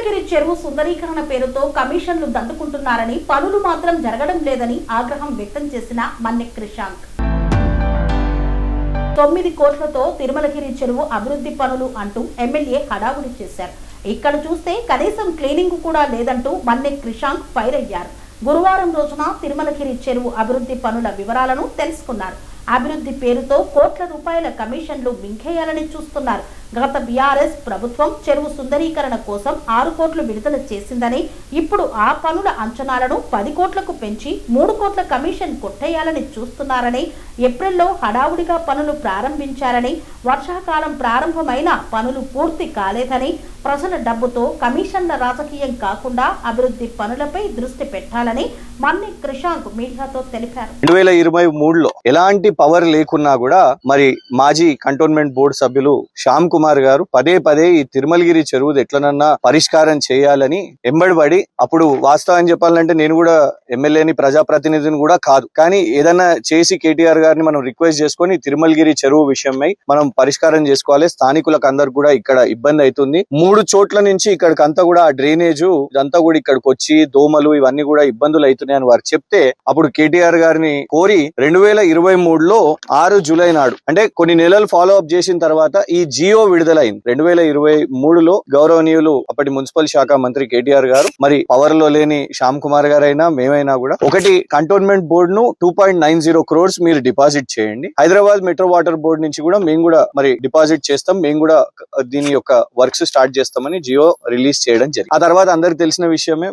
తిరుమలగిరి చెరువు సుందరీకరణ పేరుతో కమిషన్లు దండుకుంటున్నారని, పనులు మాత్రం జరగడం లేదని ఆగ్రహం వ్యక్తం చేసిన మన్నె క్రిషాంక్ 9 కోట్లతో తిరుమలగిరి చెరువు అభివృద్ధి పనులు అంటూ ఎమ్మెల్యే హడావుడి చేశారు. ఇక్కడ చూస్తే కనీసం క్లీనింగ్ కూడా లేదంటూ మన్నె క్రిషాంక్ ఫైర్ అయ్యారు. గురువారం రోజున తిరుమలగిరి చెరువు అభివృద్ధి పనుల వివరాలను తెలుసుకున్నారు. అభివృద్ధి పేరుతో కోట్ల రూపాయల కమిషన్లు మింగేయాలని చూస్తున్నారు. గత బీఆర్ఎస్ ప్రభుత్వం చెరువు సుందరీకరణ కోసం 6 కోట్లు విడుదల చేసిందని, ఇప్పుడు ఆ పనుల అంచనాలను 10 కోట్లకు పెంచి 3 కోట్ల కమిషన్ కొట్టేయాలని చూస్తున్నారని, ఏప్రిల్లో హడావుడిగా పనులు ప్రారంభించారని, వర్షాకాలం ప్రారంభమైన పనులు పూర్తి కాలేదని, ప్రజల డబ్బుతో కమిషన్ల రాజకీయం కాకుండా అభివృద్ధి పనులపై దృష్టి పెట్టాలని మన్నె క్రిషాంక్ మీడియాతో తెలిపారు. 2023లో ఎలాంటి పవర్ లేకున్నా కూడా మరి మాజీ కంటోన్మెంట్ బోర్డు సభ్యులు శ్యామ్ కుమార్ గారు పదే ఈ తిరుమలగిరి చెరువు ఎట్లనన్నా పరిష్కారం చేయాలని ఎంబడిపడి, అప్పుడు వాస్తవం చెప్పాలంటే నేను కూడా ఎమ్మెల్యేని ప్రజాప్రతినిధిని కూడా కాదు, కానీ ఏదన్నా చేసి కేటీఆర్ గారిని మనం రిక్వెస్ట్ చేసుకొని తిరుమలగిరి చెరువు విషయమై మనం పరిష్కారం చేసుకోవాలి. స్థానికులకు అందరు కూడా ఇక్కడ ఇబ్బంది అవుతుంది. 3 చోట్ల నుంచి ఇక్కడికంతా కూడా ఆ డ్రైనేజ్ ఇదంతా కూడా ఇక్కడికి వచ్చి దోమలు ఇవన్నీ కూడా ఇబ్బందులు అవుతున్నాయని వారు చెప్తే, అప్పుడు కేటీఆర్ గారిని కోరి 2023లో 6 జూలై నాడు, అంటే కొన్ని నెలలు ఫాలో అప్ చేసిన తర్వాత ఈ జియో విడుదలైంది. 2023లో గౌరవనీయులు అప్పటి మున్సిపల్ శాఖ మంత్రి కేటీఆర్ గారు, మరి పవర్ లో లేని శ్యామ్ కుమార్ గారు అయినా మేమైనా కూడా ఒకటి కంటోన్మెంట్ బోర్డు ను 2.90 crores మీరు డిపాజిట్ చేయండి. హైదరాబాద్ మెట్రో వాటర్ బోర్డు నుంచి కూడా మేము కూడా మరి డిపాజిట్ చేస్తాం, మేము కూడా దీని యొక్క వర్క్స్ స్టార్ట్ చేస్తామని జియో రిలీజ్ చేయడం జరిగింది. ఆ తర్వాత అందరికి తెలిసిన విషయమే,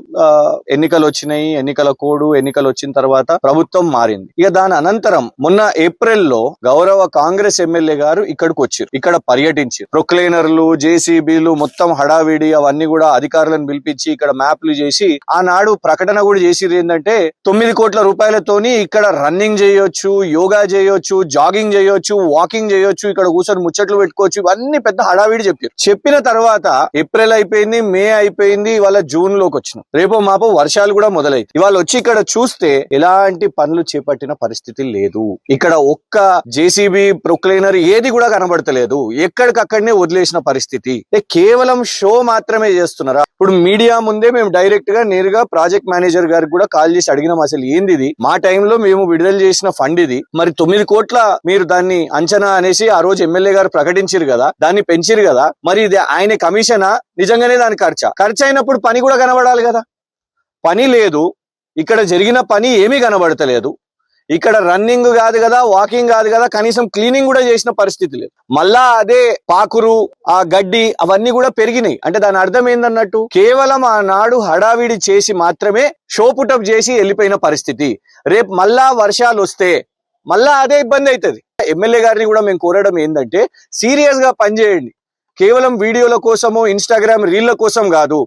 ఎన్నికలు వచ్చినాయి, ఎన్నికల కోడ్ ఎన్నికలు వచ్చిన తర్వాత ప్రభుత్వం మారింది. ఇక దాని అనంతరం మొన్న ఏప్రిల్లో గౌరవ కాంగ్రెస్ ఎమ్మెల్యే గారు ఇక్కడికి వచ్చారు, ఇక్కడ పర్యటించారు. ప్రొక్లైనర్లు, జేసీబీలు మొత్తం హడావిడి అవన్నీ కూడా అధికారులను పిలిపించి ఇక్కడ మ్యాప్లు చేసి ఆనాడు ప్రకటన కూడా చేసిరు. ఏంటంటే 9 కోట్ల రూపాయలతోని ఇక్కడ రన్నింగ్ చేయొచ్చు, యోగా చేయొచ్చు, జాగింగ్ చేయొచ్చు, వాకింగ్ చేయొచ్చు, ఇక్కడ కూర్చొని ముచ్చట్లు పెట్టుకోవచ్చు, ఇవన్నీ పెద్ద హడావిడి చెప్పారు. చెప్పిన తర్వాత ఏప్రిల్ అయిపోయింది, మే అయిపోయింది, ఇవాళ జూన్ లోకి వచ్చినాం. రేపో మాపో వర్షాలు కూడా మొదలైంది. ఇవాళ వచ్చి ఇక్కడ చూస్తే ఎలాంటి పనులు చేపట్టిన పరిస్థితి లేదు. ఇక్కడ ఒక్క జేసీబీ, ప్రొక్లైనర్ ఏది కూడా కనబడతలేదు. ఎక్కడికక్కడనే వదిలేసిన పరిస్థితి. కేవలం షో మాత్రమే చేస్తున్నారా? ఇప్పుడు మీడియా ముందే మేము డైరెక్ట్ గా నేరుగా ప్రాజెక్ట్ మేనేజర్ గారికి కూడా కాల్ చేసి అడిగినాం, అసలు ఏంది ఇది, మా టైంలో మేము విడుదల చేసిన ఫండ్ ఇది, మరి 9 కోట్ల మీరు దాన్ని అంచనా అనేసి ఆ రోజు ఎమ్మెల్యే గారు ప్రకటించారు కదా, దాన్ని పెంచిరు కదా, మరి ఇది ఆయన కమిషనా నిజంగానే దాని ఖర్చు అయినప్పుడు పని కూడా కనబడాలి కదా. పని లేదు, ఇక్కడ జరిగిన పని ఏమీ కనబడతలేదు. ఇక్కడ రన్నింగ్ కాదు కదా, వాకింగ్ కాదు కదా, కనీసం క్లీనింగ్ కూడా చేసిన పరిస్థితి లేదు. మళ్ళా అదే పాకురు, ఆ గడ్డి అవన్నీ కూడా పెరిగినాయి. అంటే దాని అర్థం ఏందన్నట్టు, కేవలం ఆనాడు హడావిడి చేసి మాత్రమే షో పుటప్ చేసి వెళ్ళిపోయిన పరిస్థితి. రేపు మళ్ళా వర్షాలు వస్తే మళ్ళా అదే ఇబ్బంది అవుతుంది. ఎమ్మెల్యే గారిని కూడా మేము కోరడం ఏంటంటే, సీరియస్ గా పనిచేయండి. కేవలం వీడియోల కోసమో ఇన్స్టాగ్రామ్ రీళ్ల కోసం కాదు,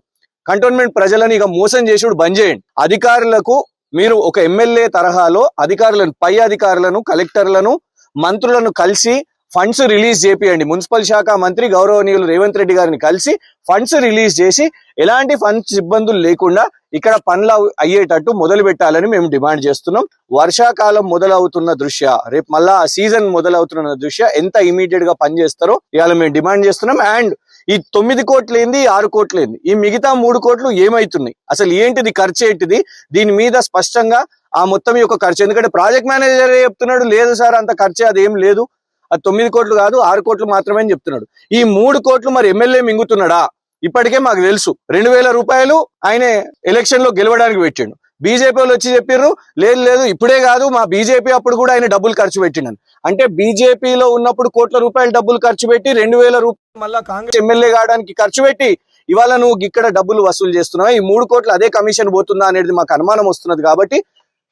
కంటోన్మెంట్ ప్రజలను ఇక మోసం చేసుడు బంద్ చేయండి. అధికారులకు మీరు ఒక ఎమ్మెల్యే తరహాలో అధికారులను, పై అధికారులను, కలెక్టర్లను, మంత్రులను కలిసి ఫండ్స్ రిలీజ్ చేపియండి. మున్సిపల్ శాఖ మంత్రి గౌరవనీయులు రేవంత్ రెడ్డి గారిని కలిసి ఫండ్స్ రిలీజ్ చేసి ఎలాంటి ఫండ్స్ ఇబ్బందులు లేకుండా ఇక్కడ పనులు అయ్యేటట్టు మొదలు పెట్టాలని మేము డిమాండ్ చేస్తున్నాం. వర్షాకాలం మొదలవుతున్న దృష్ట్యా, రేపు మళ్ళా సీజన్ మొదలవుతున్న దృష్ట్యా ఎంత ఇమీడియట్ గా పనిచేస్తారో ఇవాళ మేము డిమాండ్ చేస్తున్నాం. అండ్ ఈ 9 కోట్లు ఏంది, 6 కోట్లు ఏంది, ఈ మిగతా 3 కోట్లు ఏమైతున్నాయి, అసలు ఏంటిది, ఖర్చు ఏంటిది, దీని మీద స్పష్టంగా ఆ మొత్తం యొక్క ఖర్చు. ఎందుకంటే ప్రాజెక్ట్ మేనేజర్ చెప్తున్నాడు, లేదు సార్ అంత ఖర్చు అదేం లేదు, అది 9 కోట్లు కాదు 6 కోట్లు మాత్రమే అని చెప్తున్నాడు. ఈ 3 కోట్లు మరి ఎమ్మెల్యే మింగుతున్నాడా? ఇప్పటికే మాకు తెలుసు 2000 రూపాయలు ఆయన ఎలక్షన్ లో గెలవడానికి పెట్టిండు. బీజేపీ వాళ్ళు వచ్చి చెప్పారు, లేదు ఇప్పుడే కాదు, మా బీజేపీ అప్పుడు కూడా ఆయన డబ్బులు ఖర్చు పెట్టిండని. అంటే బీజేపీలో ఉన్నప్పుడు కోట్ల రూపాయలు డబ్బులు ఖర్చు పెట్టి 2000 రూపాయలు మళ్ళా కాంగ్రెస్ ఎమ్మెల్యే కావడానికి ఖర్చు పెట్టి ఇవాళ నువ్వు ఇక్కడ డబ్బులు వసూలు చేస్తున్నావు. ఈ 3 కోట్లు అదే కమిషన్ పోతుందా అనేది మాకు అనుమానం వస్తున్నది. కాబట్టి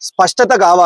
స్పష్టత కావాలి.